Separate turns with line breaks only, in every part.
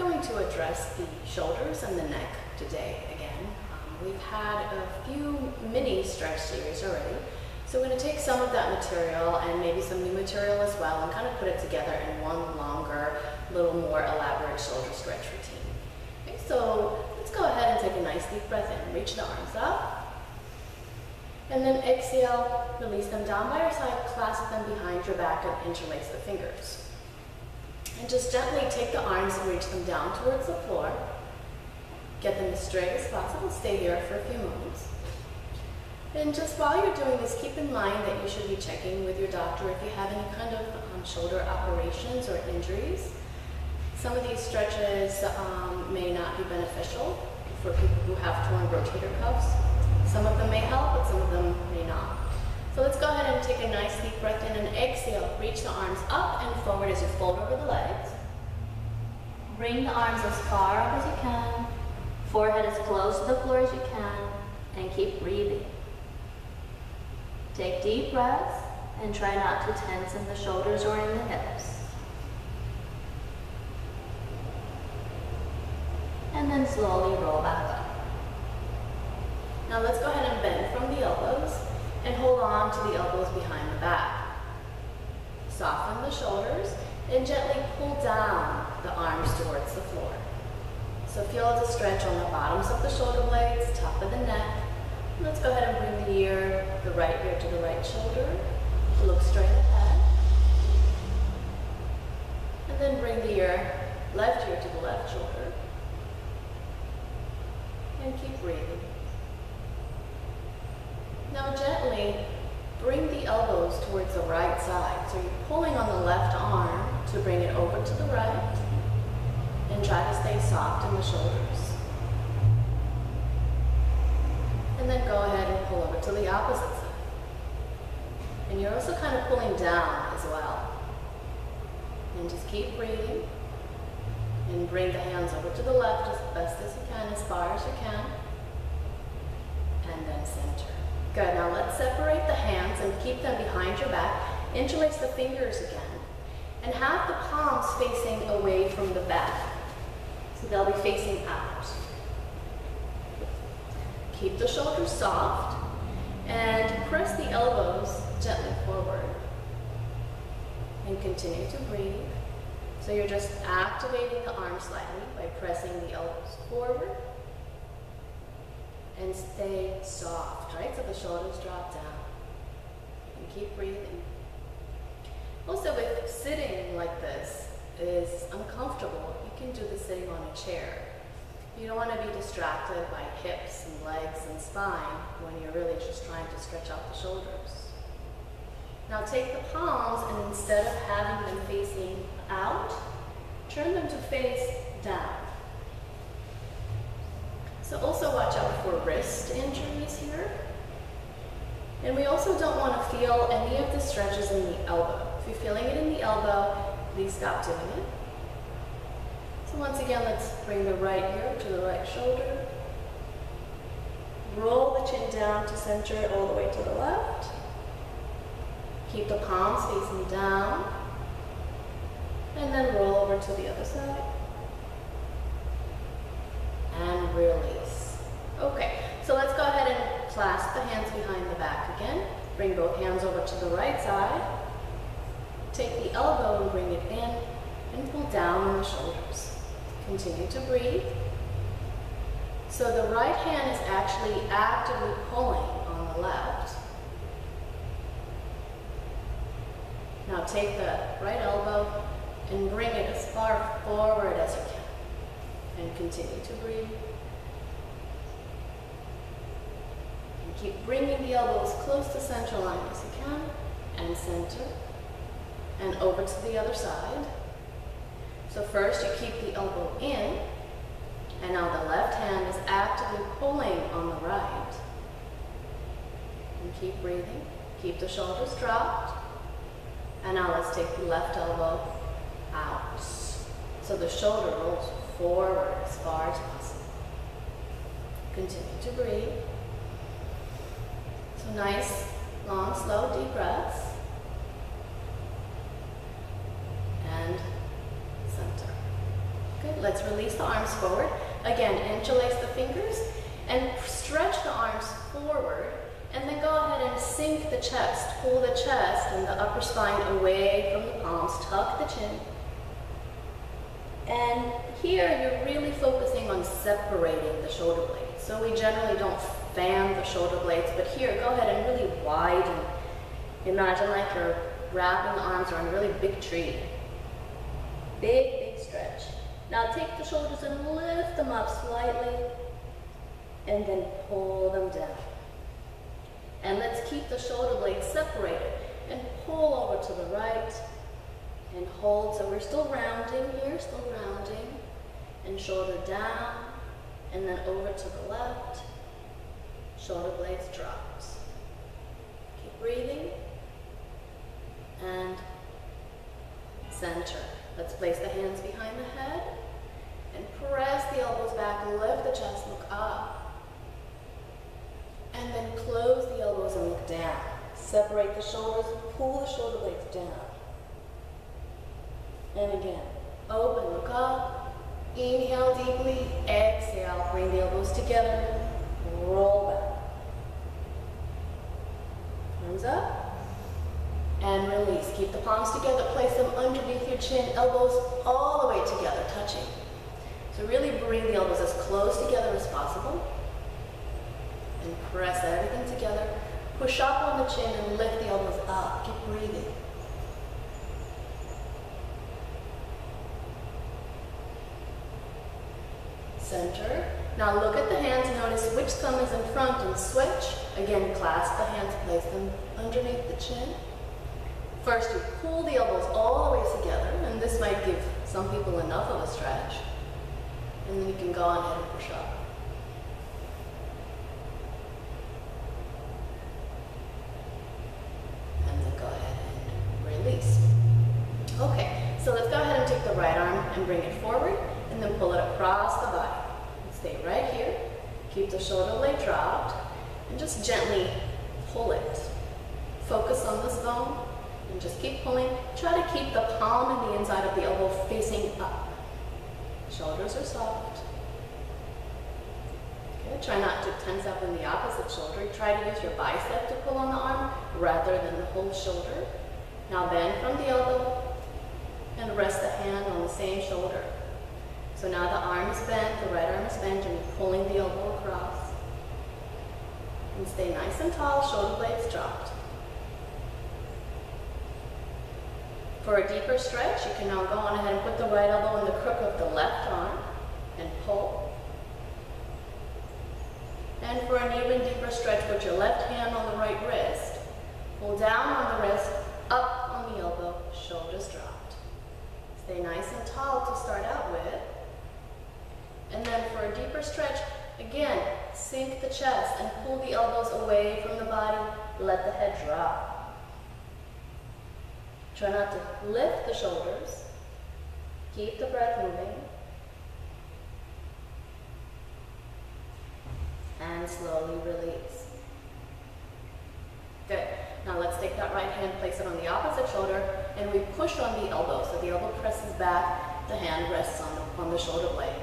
going to address the shoulders and the neck today again. We've had a few mini stretch series already, so we're going to take some of that material and maybe some new material as well and kind of put it together in one longer, little more elaborate shoulder stretch routine. Okay, so let's go ahead and take a nice deep breath in. Reach the arms up, and then exhale, release them down by your side, clasp them behind your back and interlace the fingers. And just gently take the arms and reach them down towards the floor. Get them as straight as possible. Stay here for a few moments. And just while you're doing this, keep in mind that you should be checking with your doctor if you have any kind of shoulder operations or injuries. Some of these stretches may not be beneficial for people who have torn rotator cuffs. Some of them may help, but some of them may not. So let's go ahead and take a nice deep breath in and exhale. Reach the arms up and forward as you fold over the legs. Bring the arms as far up as you can. Forehead as close to the floor as you can. And keep breathing. Take deep breaths and try not to tense in the shoulders or in the hips. And then slowly roll back up. Now let's go ahead and bend from the elbows and hold on to the elbows behind the back. Soften the shoulders and gently pull down the arms towards the floor. So feel the stretch on the bottoms of the shoulder blades, top of the neck. Let's go ahead and bring the ear, the right ear to the right shoulder. Look straight ahead. And then bring the left ear to the left shoulder. And keep breathing. Now gently bring the elbows towards the right side. So you're pulling on the left arm to bring it over to the right. And try to stay soft in the shoulders. And then go ahead and pull over to the opposite side. And you're also kind of pulling down as well. And just keep breathing. And bring the hands over to the left as best as you can, as far as you can. And then center. Good, now let's separate the hands and keep them behind your back. Interlace the fingers again. And have the palms facing away from the back. So they'll be facing out. Keep the shoulders soft and press the elbows gently forward. And continue to breathe. So you're just activating the arms slightly by pressing the elbows forward. And stay soft, right? So the shoulders drop down. And keep breathing. Also, if sitting like this is uncomfortable, you can do this sitting on a chair. You don't want to be distracted by hips and legs and spine when you're really just trying to stretch out the shoulders. Now take the palms and instead of having them facing out, turn them to face down. So also watch out for wrist injuries here. And we also don't want to feel any of the stretches in the elbow. If you're feeling it in the elbow, please stop doing it. So once again, let's bring the right ear to the right shoulder. Roll the chin down to center all the way to the left. Keep the palms facing down. And then roll over to the other side. And release. Okay, so let's go ahead and clasp the hands behind the back again. Bring both hands over to the right side. Take the elbow and bring it in and pull down on the shoulders. Continue to breathe. So the right hand is actually actively pulling on the left. Now take the right elbow and bring it as far forward as you can. And continue to breathe. And keep bringing the elbows close to center line as you can. And center. And over to the other side. So first you keep the elbow in. And now the left hand is actively pulling on the right. And keep breathing. Keep the shoulders dropped. And now let's take the left elbow out. So the shoulder rolls forward as far as possible. Continue to breathe. So nice, long, slow, deep breaths. And center. Good. let's release the arms forward. Again, interlace the fingers and stretch the arms forward, and then go ahead and sink the chest. Pull the chest and the upper spine away from the palms, tuck the chin. And here you're really focusing on separating the shoulder blades. So we generally don't fan the shoulder blades, but here go ahead and really widen. Imagine like you're wrapping the arms around a really big tree. Big, big stretch. Now take the shoulders and lift them up slightly, and then pull them down. And let's keep the shoulder blades separated and pull over to the right and hold. So we're still rounding here, still rounding, and shoulder down, and then over to the left. Shoulder blades dropped. Keep breathing. And center. Let's place the hands behind the head and press the elbows back, lift the chest, look up. And then close the elbows and look down. Separate the shoulders, pull the shoulder blades down. And again, open, look up. Inhale deeply, exhale, bring the elbows together, roll back. Arms up. And release. Keep the palms together, place them underneath your chin, elbows all the way together, touching. So really bring the elbows as close together as possible. And press everything together. Push up on the chin and lift the elbows up. Keep breathing. Center. Now look at the hands, notice which thumb is in front and switch. Again, clasp the hands, place them underneath the chin. First, you pull the elbows all the way together, and this might give some people enough of a stretch. And then you can go on ahead and push up. And then go ahead and release. Okay, so let's go ahead and take the right arm and bring it forward, and then pull it across the body. Stay right here. Keep the shoulder blade dropped, and just gently pull it. Focus on this bone. And just keep pulling. Try to keep the palm and the inside of the elbow facing up. Shoulders are soft. Good. Try not to tense up in the opposite shoulder. Try to use your bicep to pull on the arm rather than the whole shoulder. Now bend from the elbow and rest the hand on the same shoulder. So now the arm is bent, the right arm is bent, and you're pulling the elbow across. And stay nice and tall, shoulder blades dropped. For a deeper stretch, you can now go on ahead and put the right elbow in the crook of the left arm and pull. And for an even deeper stretch, put your left hand on the right wrist. Pull down on the wrist, up on the elbow, shoulders dropped. Stay nice and tall to start out with. And then for a deeper stretch, again, sink the chest and pull the elbows away from the body. Let the head drop. Try not to lift the shoulders. Keep the breath moving. And slowly release. Good. Now let's take that right hand, place it on the opposite shoulder, and we push on the elbow. So the elbow presses back, the hand rests on the shoulder blade.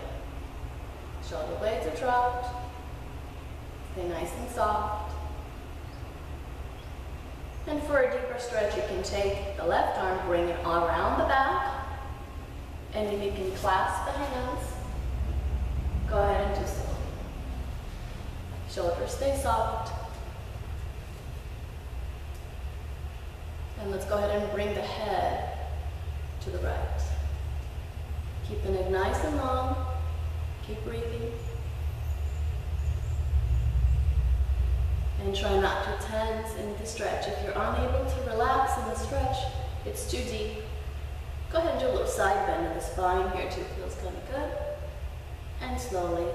Shoulder blades are dropped. Stay nice and soft. And for a deeper stretch, you can take the left arm, bring it around the back, and if you can clasp the hands, go ahead and do so. Shoulders stay soft. And let's go ahead and bring the head to the right. Keeping it nice and long. Keep breathing. And try not to tense in the stretch. If you're unable to relax in the stretch, it's too deep, go ahead and do a little side bend in the spine here too. Feels kind of good. And slowly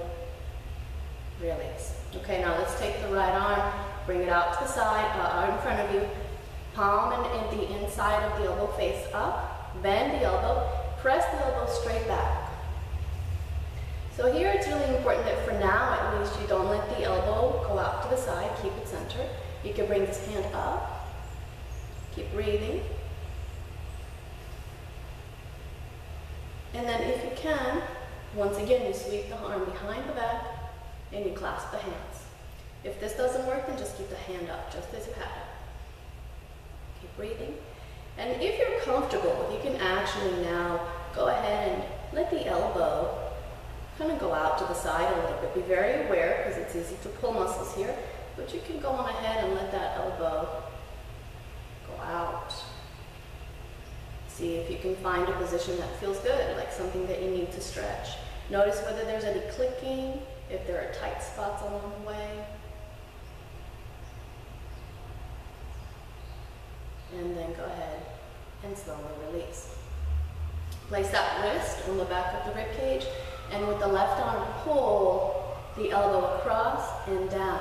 release. Okay, now let's take the right arm, bring it out to the side, in front of you. Palm and the inside of the elbow face up. Bend the elbow. Press the elbow straight back. So here it's really important that for now at least you don't let the elbow go out to the side. Keep it centered. You can bring this hand up. Keep breathing. And then if you can, Once again, you sweep the arm behind the back and you clasp the hands. If this doesn't work, then just keep the hand up, just as you had it. Keep breathing. And if you're comfortable, you can actually now go ahead and let the elbow kind of go out to the side a little bit. Be very aware, because it's easy to pull muscles here, but you can go on ahead and let that elbow go out. See if you can find a position that feels good, like something that you need to stretch. Notice whether there's any clicking, if there are tight spots along the way. And then go ahead and slowly release. Place that wrist on the back of the rib cage, and with the left arm, pull the elbow across and down.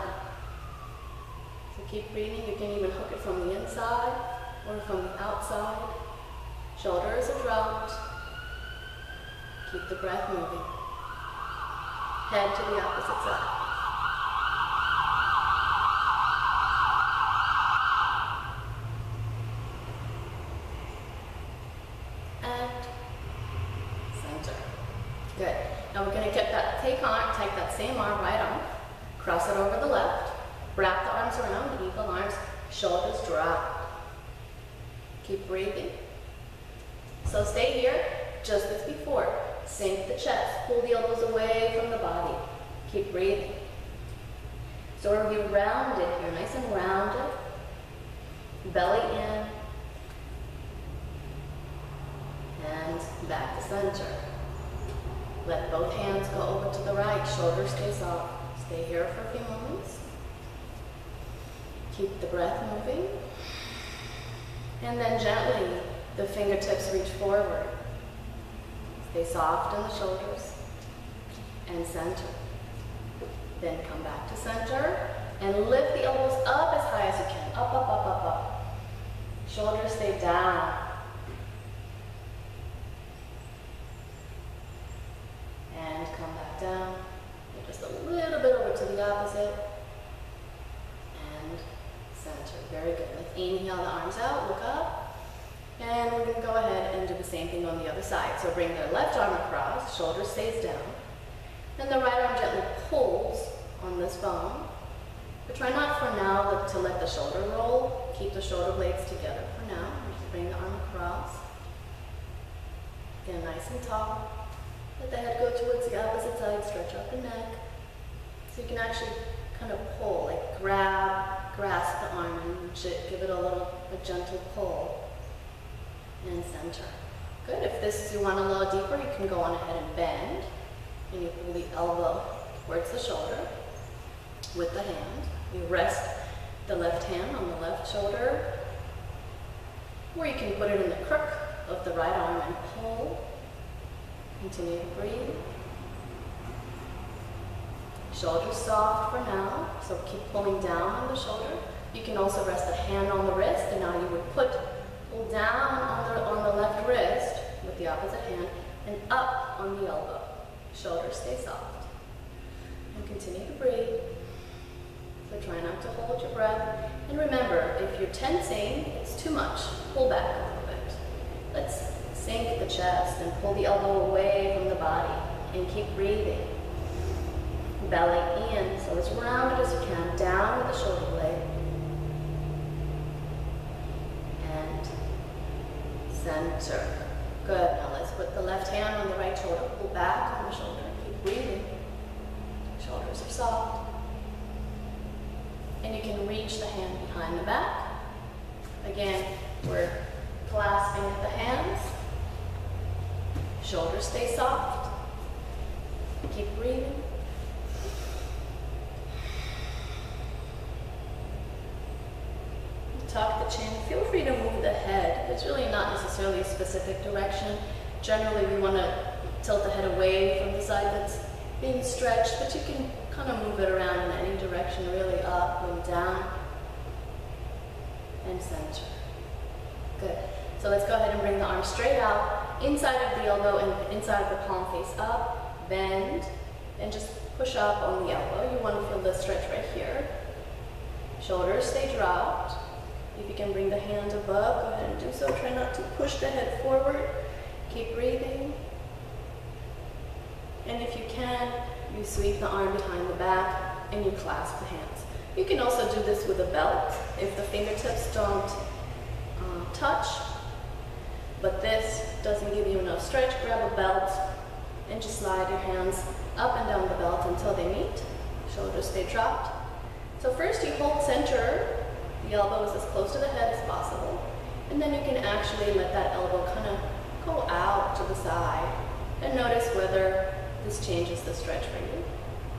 So keep breathing. You can even hook it from the inside or from the outside. Shoulders are dropped. Keep the breath moving. Head to the opposite side. Good. Now we're going to take that same arm, right arm, cross it over the left, wrap the arms around, eagle arms, shoulders drop. Keep breathing. So stay here, just as before. Sink the chest, pull the elbows away from the body. Keep breathing. So we're going to be rounded here, nice and rounded. Belly in. And back to center. Let both hands go over to the right, shoulders stay soft. Stay here for a few moments. Keep the breath moving. And then gently, the fingertips reach forward. Stay soft in the shoulders and center. Then come back to center and lift the elbows up as high as you can. Up, up, up, up, up. Shoulders stay down. And come back down. And just a little bit over to the opposite. And center. Very good. Let's inhale the arms out, look up. And we're going to go ahead and do the same thing on the other side. So bring the left arm across, shoulder stays down. And the right arm gently pulls on this bone. But try not for now to let the shoulder roll. Keep the shoulder blades together for now. Just bring the arm across. Again, nice and tall. Let the head go towards the opposite side, stretch out the neck. So you can actually kind of pull, like grasp the arm and give it a gentle pull. And center. Good. If this you want a little deeper, you can go on ahead and bend. And you pull the elbow towards the shoulder with the hand. You rest the left hand on the left shoulder. Or you can put it in the crook of the right arm and pull. Continue to breathe. Shoulders soft for now, so keep pulling down on the shoulder. You can also rest a hand on the wrist, and now you would pull down on the left wrist with the opposite hand and up on the elbow. Shoulders stay soft. And continue to breathe. So try not to hold your breath. And remember, if you're tensing, it's too much. Pull back a little bit. Let's sink the chest and pull the elbow away from the body and keep breathing. Belly in, so as rounded as you can, down with the shoulder blade. And center. Good. Now let's put the left hand on the right shoulder. Pull back on the shoulder. Keep breathing. Shoulders are soft. And you can reach the hand behind the back. Again, we're clasping at the hands. Shoulders stay soft. Keep breathing. Tuck the chin. Feel free to move the head. It's really not necessarily a specific direction. Generally, we want to tilt the head away from the side that's being stretched, but you can kind of move it around in any direction, really up and down and center. Good. So let's go ahead and bring the arm straight out, inside of the elbow and inside of the palm face up, bend, and just push up on the elbow. You want to feel the stretch right here. Shoulders stay dropped. If you can bring the hands above, go ahead and do so. Try not to push the head forward. Keep breathing. And if you can, you sweep the arm behind the back and you clasp the hands. You can also do this with a belt if the fingertips don't touch, but this doesn't give you enough stretch. Grab a belt and just slide your hands up and down the belt until they meet. Shoulders stay dropped. So first you hold center, the elbow is as close to the head as possible, and then you can actually let that elbow kind of go out to the side and notice whether this changes the stretch for you.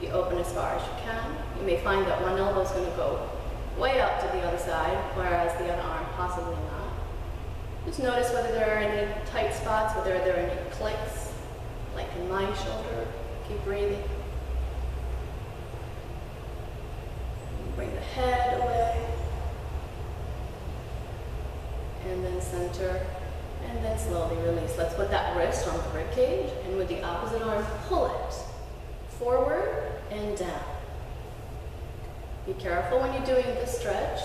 You open as far as you can. You may find that one elbow is going to go way up to the other side, whereas the other arm possibly not. Just notice whether there are any tight spots, whether there are any clicks, like in my shoulder. Keep breathing. Bring the head away. And then center. And then slowly release. Let's put that wrist on the rib cage, and with the opposite arm, pull it forward and down. Be careful when you're doing this stretch.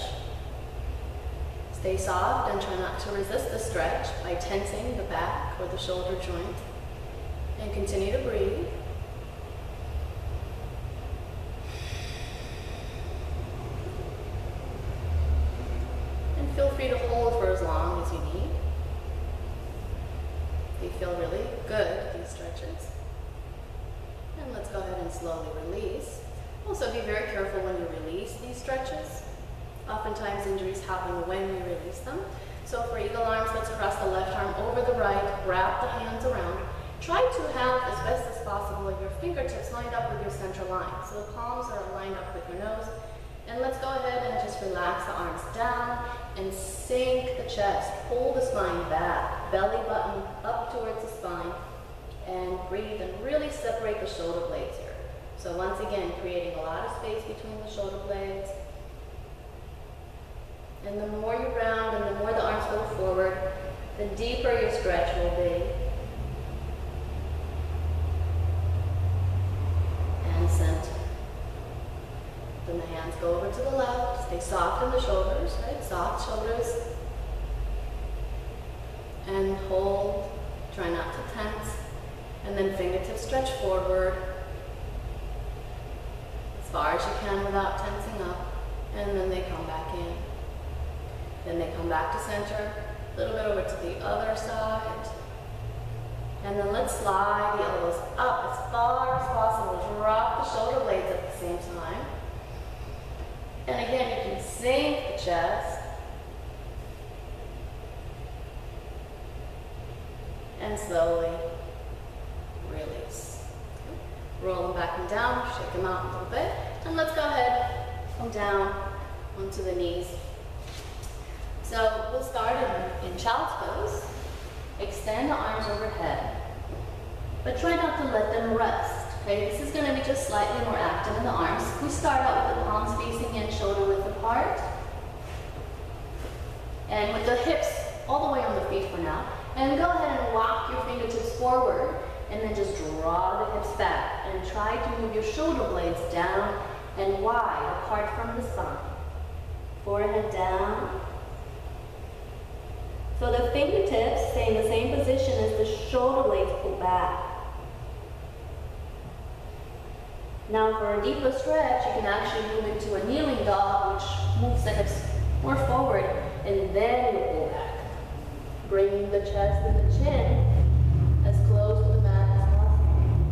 Stay soft and try not to resist the stretch by tensing the back or the shoulder joint. And continue to breathe. And feel free to hold for as long as you need. They feel really good, these stretches. And let's go ahead and slowly release. Also be very careful when you release these stretches. Oftentimes injuries happen when we release them. So for eagle arms, let's cross the left arm over the right, wrap the hands around. Try to have, as best as possible, your fingertips lined up with your central line. So the palms are lined up with your nose. And let's go ahead and just relax the arms down and sink the chest. Pull the spine back, belly button up towards the spine, and breathe and really separate the shoulder blades here. So once again, creating a lot of space between the shoulder blades. And the more you round and the more the arms go forward, the deeper your stretch will be. And center. Then the hands go over to the left. Stay soft in the shoulders, right? Soft shoulders. And hold. Try not to tense. And then fingertips stretch forward as far as you can without tensing up. And then they come back in. Then they come back to center. A little bit over to the other side. And then let's slide the elbows up as far as possible. Drop the shoulder blades at the same time. And again, you can sink the chest. And slowly release. Roll them back and down, shake them out a little bit. And let's go ahead, come down onto the knees. So we'll start in child's pose. Extend the arms overhead, but try not to let them rest. Okay, this is going to be just slightly more active in the arms. We start out with the palms facing in, shoulder width apart, and with the hips all the way on the feet for now. And go ahead and walk your fingertips forward, and then just draw the hips back, and try to move your shoulder blades down and wide apart from the spine. Forehead down. So the fingertips stay in the same position as the shoulder blades pull back. Now for a deeper stretch, you can actually move into a kneeling dog, which moves the hips more forward, and then you pull back. Bringing the chest and the chin as close to the mat as possible.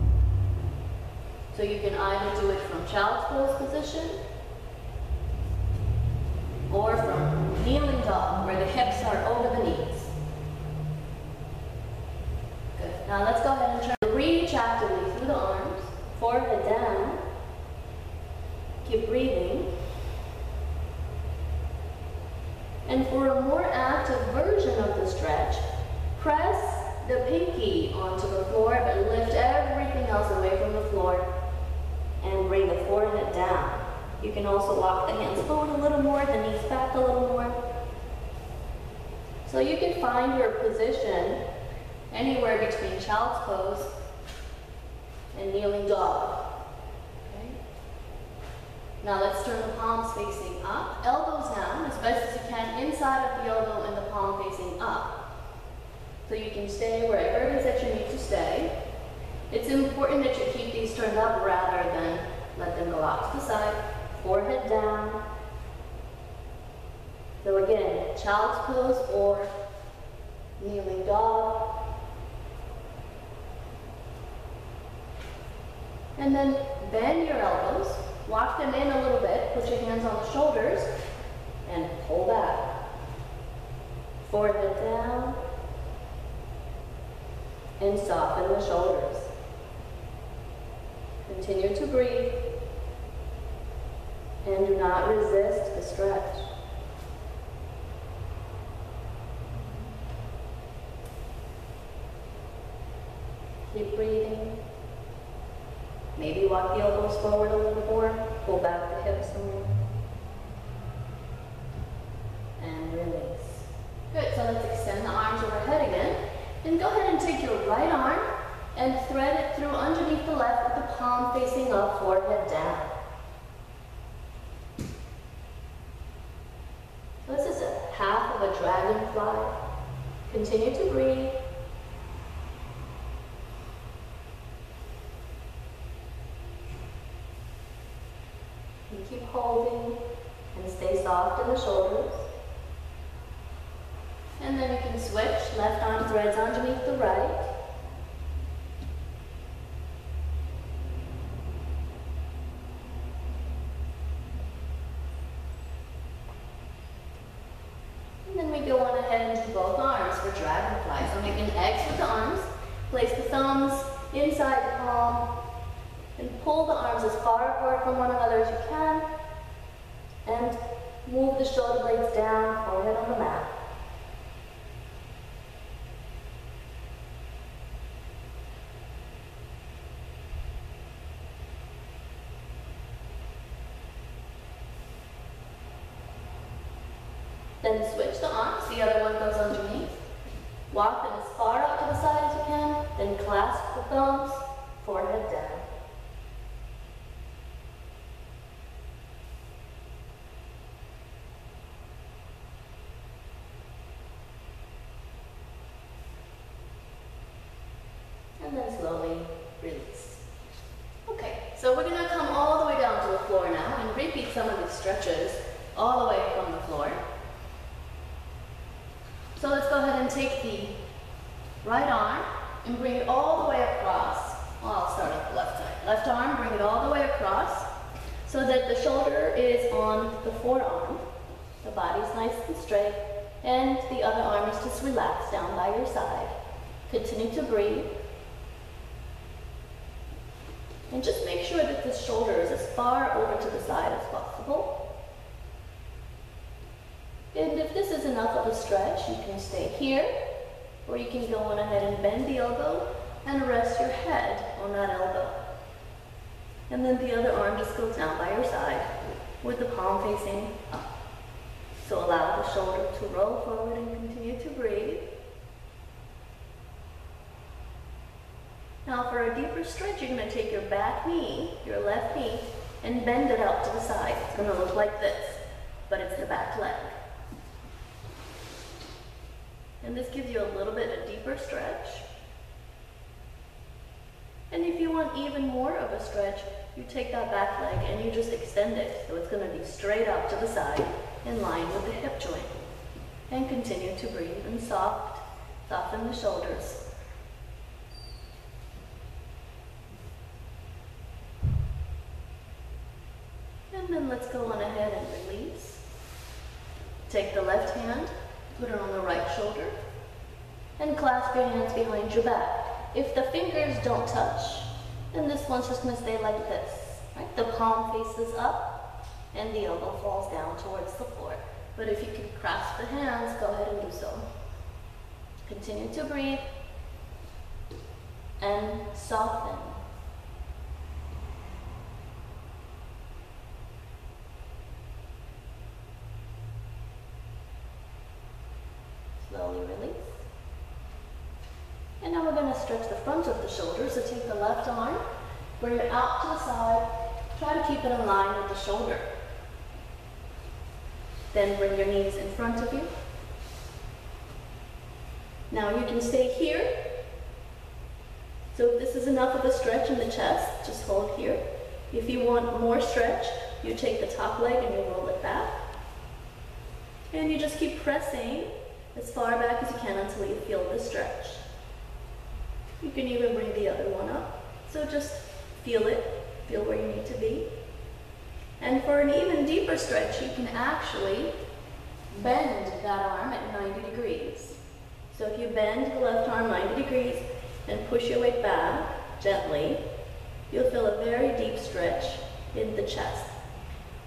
So you can either do it from child's pose position, or from kneeling dog, where the hips are over the knees. Good. Now let's go ahead and try to reach actively through the arms, forehead down. Keep breathing. And for a more active version of the stretch, press the pinky onto the floor, but lift everything else away from the floor and bring the forehead down. You can also walk the hands forward a little more, the knees back a little more. So you can find your position anywhere between child's pose and kneeling dog. Okay? Now let's turn the palms facing up, elbows down as best as you can, inside of the elbow and the palm facing up. So you can stay wherever it is that you need to stay. It's important that you keep these turned up rather than let them go out to the side. Forehead down. So again, child's pose or kneeling dog. And then bend your elbows, walk them in a little bit, put your hands on the shoulders, and pull back. Forehead down, and soften the shoulders. Continue to breathe, and do not resist the stretch. Keep breathing. Maybe walk the elbows forward a little more, pull back the hips some more. And release. Good, so let's extend the arms overhead again. And go ahead and take your right arm and thread it through underneath the left with the palm facing up, forehead down. So this is a half of a dragonfly. Continue to breathe. And keep holding and stay soft in the shoulders. And then you can switch. Left arm threads underneath the right. And then we go on ahead and do both arms for dragonfly. So making X with the arms. Place the thumbs inside the palm. And pull the arms as far apart from one another as you can. And move the shoulder blades down, forehead on the mat. Then switch the arms, the other one goes underneath. Walk them as far out to the side as you can, then clasp the thumbs, forehead down. And then slowly release. Okay, so we're going to come all the way down to the floor now and repeat some of these stretches all the way from the floor. So let's go ahead and take the right arm and bring it all the way across. Well, I'll start at the left side. Left arm, bring it all the way across so that the shoulder is on the forearm. The body's nice and straight. And the other arm is just relaxed down by your side. Continue to breathe. And just make sure that the shoulder is as far over to the side as possible. And if this is enough of a stretch, you can stay here, or you can go on ahead and bend the elbow and rest your head on that elbow. And then the other arm just goes down by your side with the palm facing up. So allow the shoulder to roll forward and continue to breathe. Now for a deeper stretch, you're going to take your back knee, your left knee, and bend it out to the side. It's going to look like this, but it's the back leg. And this gives you a little bit of deeper stretch. And if you want even more of a stretch, you take that back leg and you just extend it. So it's going to be straight up to the side in line with the hip joint. And continue to breathe and soften the shoulders. And then let's go on ahead and release. Take the left hand, put it on the right shoulder, and clasp your hands behind your back. If the fingers don't touch, then this one's just going to stay like this. Right? The palm faces up, and the elbow falls down towards the floor. But if you can clasp the hands, go ahead and do so. Continue to breathe, and soften. Slowly release. And now we're going to stretch the front of the shoulder. So take the left arm, bring it out to the side, try to keep it in line with the shoulder. Then bring your knees in front of you. Now you can stay here,
So if this is enough of a stretch in the chest, just hold here. If you want more stretch, you take the top leg and you roll it back. And you just keep pressing as far back as you can until you feel the stretch. You can even bring the other one up. So just feel it, feel where you need to be. And for an even deeper stretch, you can actually bend that arm at 90 degrees. So if you bend the left arm 90 degrees and push your weight back gently, you'll feel a very deep stretch in the chest.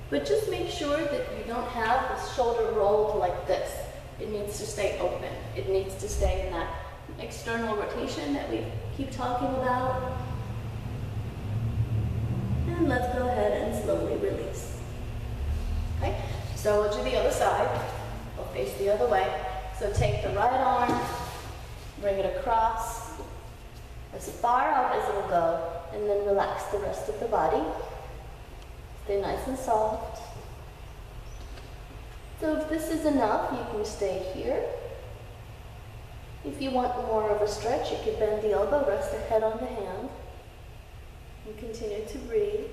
But just make sure that you don't have the shoulder rolled like this. It needs to stay open. It needs to stay in that external rotation that we keep talking about. And let's go ahead and slowly release.
Okay, so we'll do the other side. We'll face the other way. So take the right arm, bring it across, as far out as it'll go, and then relax the rest of the body. Stay nice and soft. So if this is enough, you can stay here. If you want more of a stretch, you can bend the elbow, rest the head on the hand, and continue to breathe.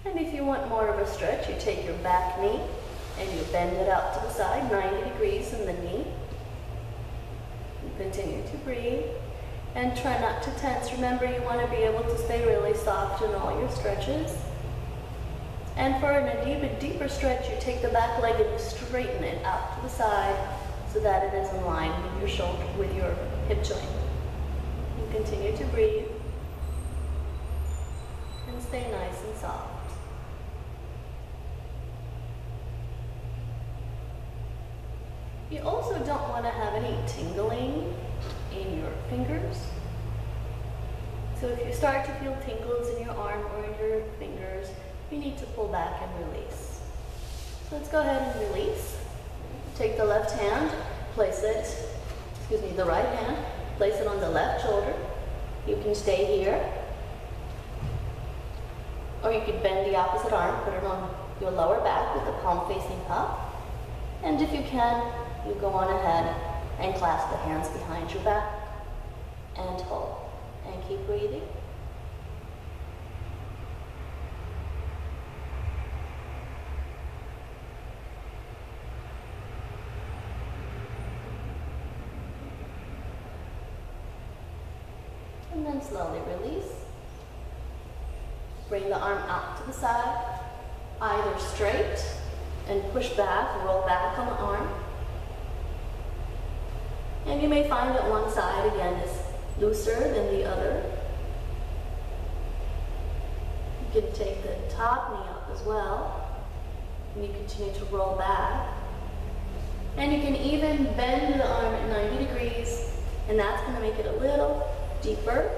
And if you want more of a stretch, you take your back knee and you bend it out to the side, 90 degrees in the knee. And continue to breathe. And try not to tense. Remember, you want to be able to stay really soft in all your stretches. And for an even deeper stretch, you take the back leg and you straighten it out to the side so that it is in line with your shoulder, with your hip joint. And continue to breathe. And stay nice and soft. You also don't want to have any tingling in your fingers. So if you start to feel tingles in your arm or in your fingers, you need to pull back and release. So let's go ahead and release. Take the left hand, place it, the right hand, place it on the left shoulder. You can stay here. Or you could bend the opposite arm, put it on your lower back with the palm facing up. And if you can, you go on ahead and clasp the hands behind your back and hold. And keep breathing. And then slowly release. Bring the arm out to the side, either straight and push back, roll back on the arm. And you may find that one side, again, is looser than the other. You can take the top knee up as well. And you continue to roll back. And you can even bend the arm at 90 degrees, and that's going to make it a little deeper.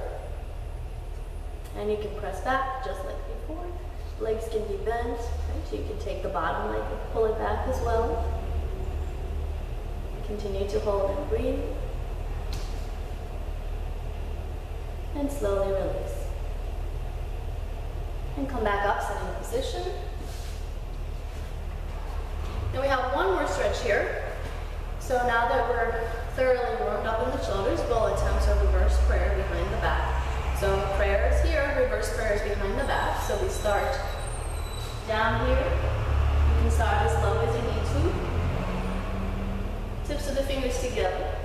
And you can press back just like before. Legs can be bent, right? So you can take the bottom leg and pull it back as well. Continue to hold and breathe. And slowly release. And come back up, sitting position. And we have one more stretch here. So now that we're thoroughly warmed up in the shoulders, we'll attempt a reverse prayer behind the back. So prayer is here, reverse prayer is behind the back. So we start down here. You can start as low as you need to. Tips of the fingers together.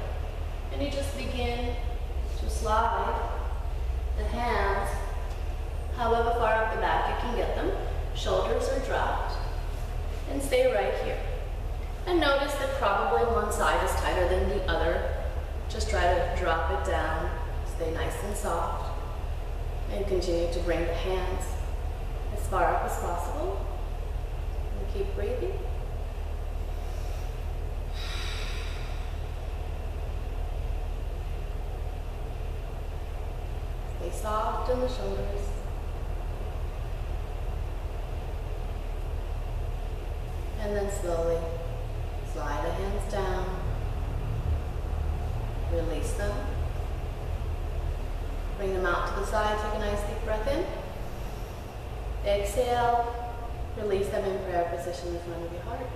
And you just begin to slide the hands however far up the back you can get them. Shoulders are dropped. And stay right here. And notice that probably one side is tighter than the other. Just try to drop it down. Stay nice and soft. And continue to bring the hands as far up as possible. And keep breathing. Stay soft in the shoulders. And then slowly slide the hands down. Release them. Bring them out to the side. Take a nice deep breath in. Exhale. Release them in prayer position in front of your heart.